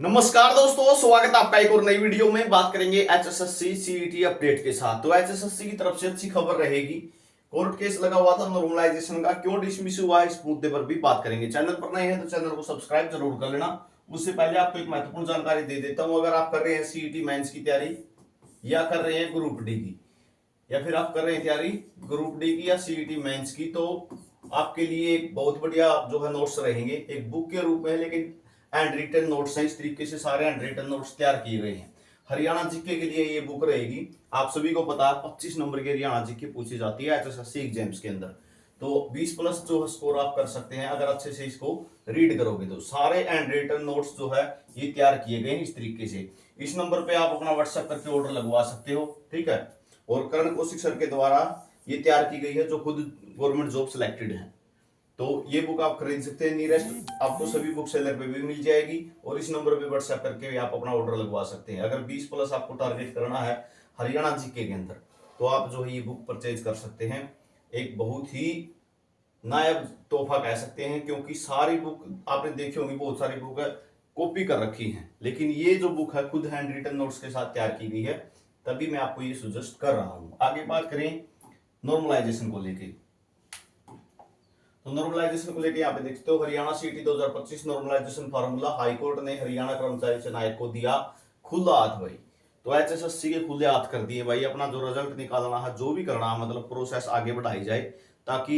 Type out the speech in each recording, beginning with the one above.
नमस्कार दोस्तों, स्वागत है आपका एक और नई वीडियो में। बात करेंगे एचएसएससी सीईटी अपडेट के साथ। तो एचएसएससी की तरफ से अच्छी खबर रहेगी। कोर्ट केस लगा हुआ था नॉर्मलाइजेशन का, क्यों डिसमिस हुआ है, इस मुद्दे पर भी बात करेंगे। चैनल पर नए हैं तो चैनल को सब्सक्राइब जरूर कर लेना। उससे पहले आपको एक महत्वपूर्ण जानकारी दे देता हूं। अगर आप कर रहे हैं सीईटी मेंस की तैयारी या कर रहे हैं ग्रुप डी की, या फिर आप कर रहे हैं तैयारी ग्रुप डी की या सीईटी मेंस की, तो आपके लिए एक बहुत बढ़िया जो है नोट्स रहेंगे। एक बुक के रूप में, लेकिन हैंड रिटन नोट्स हैं। इस तरीके से सारे हैंड रिटन नोट्स तैयार किए गए हैं। हरियाणा जीके के लिए ये बुक रहेगी। आप सभी को पता है 25 नंबर की हरियाणा जीके पूछी जाती है एचएसएससी एग्जाम्स के अंदर। तो 20 प्लस जो स्कोर आप कर सकते हैं अगर अच्छे से इसको रीड करोगे। तो सारे हैंड रिटन नोट्स जो है ये तैयार किए गए हैं इस तरीके से। इस नंबर पे आप अपना व्हाट्सएप करके ऑर्डर लगवा सकते हो, ठीक है। और करण कौशिक सर के द्वारा ये तैयार की गई है, जो खुद गवर्नमेंट जॉब सिलेक्टेड है। तो ये बुक आप खरीद सकते हैं। नियरेस्ट आपको सभी बुक सेलर पे भी मिल जाएगी, और इस नंबर पे व्हाट्सएप करके भी आप अपना ऑर्डर लगवा सकते हैं। अगर 20 प्लस आपको टारगेट करना है हरियाणा जीके के अंदर, तो आप जो है ये बुक परचेज कर सकते हैं। एक बहुत ही नायाब तोहफा कह सकते हैं, क्योंकि सारी बुक आपने देखी होंगी, बहुत सारी बुक है कॉपी कर रखी है, लेकिन ये जो बुक है खुद हैंड रिटन नोट्स के साथ तैयार की गई है। तभी मैं आपको ये सजेस्ट कर रहा हूं। आगे बात करें नॉर्मलाइजेशन को लेके, तो नॉर्मलाइजेशन को लेके यहाँ पे देखते हो हरियाणा सीटी 2025 नॉर्मलाइजेशन फार्मूला हाईकोर्ट ने हरियाणा कर्मचारी चयन आयोग को दिया खुला हाथ भाई। तो एचएसएससी के खुले हाथ कर दिए भाई। अपना जो रिजल्ट निकालना है, जो भी करना है, मतलब प्रोसेस आगे बढ़ाई जाए, ताकि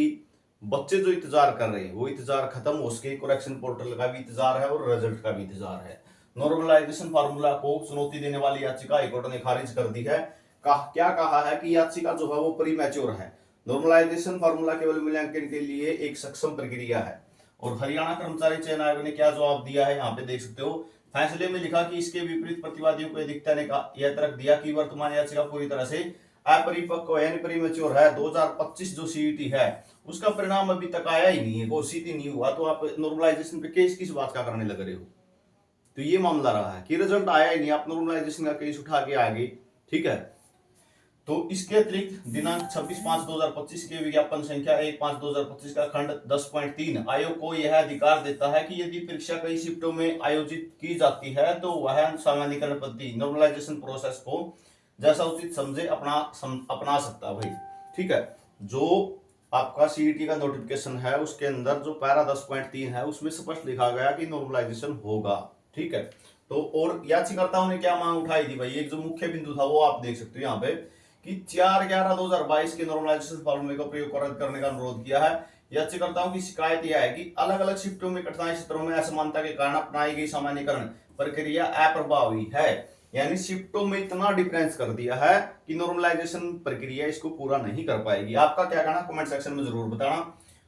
बच्चे जो इंतजार कर रहे हैं वो इंतजार खत्म हो सके। करेक्शन पोर्टल का भी इंतजार है और रिजल्ट का भी इंतजार है। नॉर्मलाइजेशन फार्मूला को चुनौती देने वाली याचिका हाईकोर्ट ने खारिज कर दी है। क्या कहा है कि याचिका जो है वो प्री मैच्योर है। नॉर्मलाइजेशन फार्मूला केवल मूल्यांकन के लिए एक सक्षम प्रक्रिया है। और हरियाणा कर्मचारी चयन आयोग ने क्या जवाब दिया है, यहाँ पे देख सकते हो। फैसले में लिखा कि इसके विपरीत प्रतिवादियों को अधिकता ने यह तर्क दिया कि वर्तमान याचिका पूरी तरह से अपरिपक्व यानी प्रीमेच्योर है। 2025 जो सीईटी है उसका परिणाम अभी तक आया ही नहीं है, घोषित ही नहीं हुआ, तो आप नॉर्मलाइजेशन पे केस किस बात का करने लग रहे हो। तो ये मामला रहा है कि रिजल्ट आया ही नहीं, आप नॉर्मलाइजेशन का केस उठा के आगे, ठीक है। तो इसके अतिरिक्त दिनांक 26/5/2025 के विज्ञापन संख्या 1/5/2025 का खंड 10.3 आयोग को यह अधिकार देता है कि यदि परीक्षा कई शिफ्टों में आयोजित की जाती है तो वह सामान्यकरण पद्धति नॉर्मलाइजेशन प्रोसेस को जैसा उचित समझे अपना सकता है भाई, ठीक है। जो आपका सीईटी का नोटिफिकेशन है उसके अंदर जो पैरा 10.3 है उसमें स्पष्ट लिखा गया कि नॉर्मलाइजेशन होगा, ठीक है। तो और याचिकाकर्ताओं ने क्या मांग उठाई थी भाई, एक जो मुख्य बिंदु था वो आप देख सकते हो यहाँ पे कि 4/11/2022 के नॉर्मलाइजेशन फार्मूले का प्रयोग रद्द करने का अनुरोध किया है। याचिकाकर्ताओं की शिकायत यह है कि अलग अलग शिफ्टों में कठिनाई क्षेत्रों में असमानता के कारण अपनाई गई सामान्यकरण प्रक्रिया अप्रभावी है। यानी शिफ्टों में इतना डिफरेंस कर दिया है कि नॉर्मलाइजेशन प्रक्रिया इसको पूरा नहीं कर पाएगी। आपका क्या कहना कमेंट सेक्शन में जरूर बताना।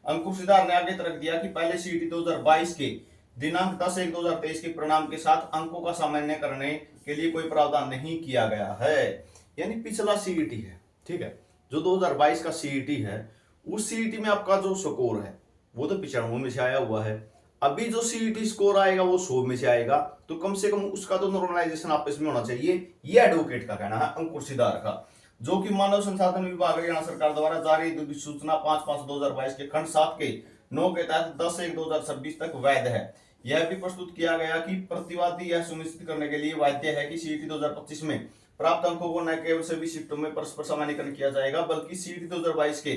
अंकुर सिद्धार्थ ने आगे तर्क दिया कि पहले सीईटी 2022 के दिनांक 10/1/2023 के परिणाम के साथ अंकों का सामान्य करने के लिए कोई प्रावधान नहीं किया गया है। यानी पिछला सीईटी है, ठीक है, जो 2022 का सीईटी है, उस सीईटी में आपका जो स्कोर है वो तो 95 में से आया हुआ है। अभी जो सीईटी स्कोर आएगा वो 100 में से आएगा, तो कम से कम उसका तो नॉर्मलाइजेशन आपस में होना चाहिए। ये एडवोकेट का कहना है, अंकुर सिद्धार्थ का, जो कि मानव संसाधन विभाग हरियाणा सरकार द्वारा जारी अधिसूचना 5/5/2022 के खंड 7 के 9 के तहत 10/1/2026 तक वैध है। यह भी प्रस्तुत किया गया कि प्रतिवादी यह सुनिश्चित करने के लिए बाध्य है कि सीईटी 2025 में प्राप्त अंकों को न केवल सभी शिफ्टों में परस्पर सामान्यकरण किया जाएगा, बल्कि सीईटी 2022 के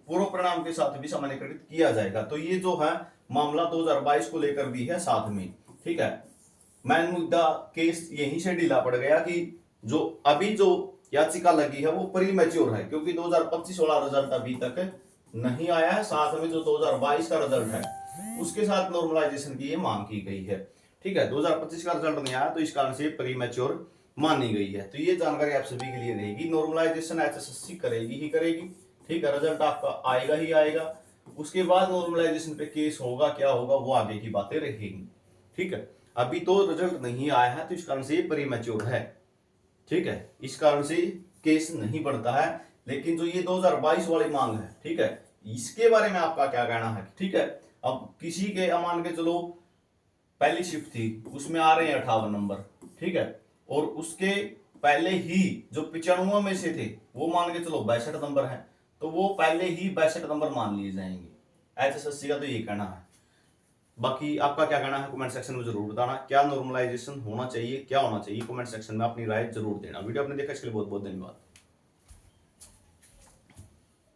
पूर्व परिणाम के साथ भी सामान्यकृत किया जाएगा। तो ये जो है मामला 2022 को लेकर भी है साथ में, ठीक है। मैन मुद्दा केस यहीं से ढीला पड़ गया कि जो अभी जो याचिका लगी है वो प्री मैच्योर है, क्योंकि 2025 वाला रिजल्ट अभी तक नहीं आया है। साथ में जो 2022 का रिजल्ट है उसके साथ नॉर्मलाइजेशन की ये मांग की गई है, ठीक है। 2025 का रिजल्ट नहीं आया तो इस कारण से प्री मैच्योर मानी गई है। तो ये जानकारी आप सभी के लिए रहेगी। नॉर्मलाइजेशन एचएसएससी करेगी ही करेगी, ठीक है। रिजल्ट आपका आएगा ही आएगा। उसके बाद नॉर्मलाइजेशन पे केस होगा, क्या होगा, वो आगे की बातें रहेंगी, ठीक है। अभी तो रिजल्ट नहीं आया है तो इस कारण से ये प्री मैच्योर है, ठीक है। इस कारण से केस नहीं बढ़ता है। लेकिन जो ये 2022 वाली मांग है, ठीक है, इसके बारे में आपका क्या कहना है, ठीक है। अब किसी के मान के चलो पहली शिफ्ट थी उसमें आ रहे हैं 58 नंबर, ठीक है, और उसके पहले ही जो 95 में से थे वो मान के चलो 62 नंबर है, तो वो पहले ही 62 नंबर मान लिए जाएंगे। एचएसएससी का तो ये कहना है। बाकी आपका क्या कहना है कमेंट सेक्शन में जरूर बताना, क्या नॉर्मलाइजेशन होना चाहिए, क्या होना चाहिए, कमेंट सेक्शन में अपनी राय जरूर देना। वीडियो आपने देखा इसके लिए बहुत बहुत धन्यवाद।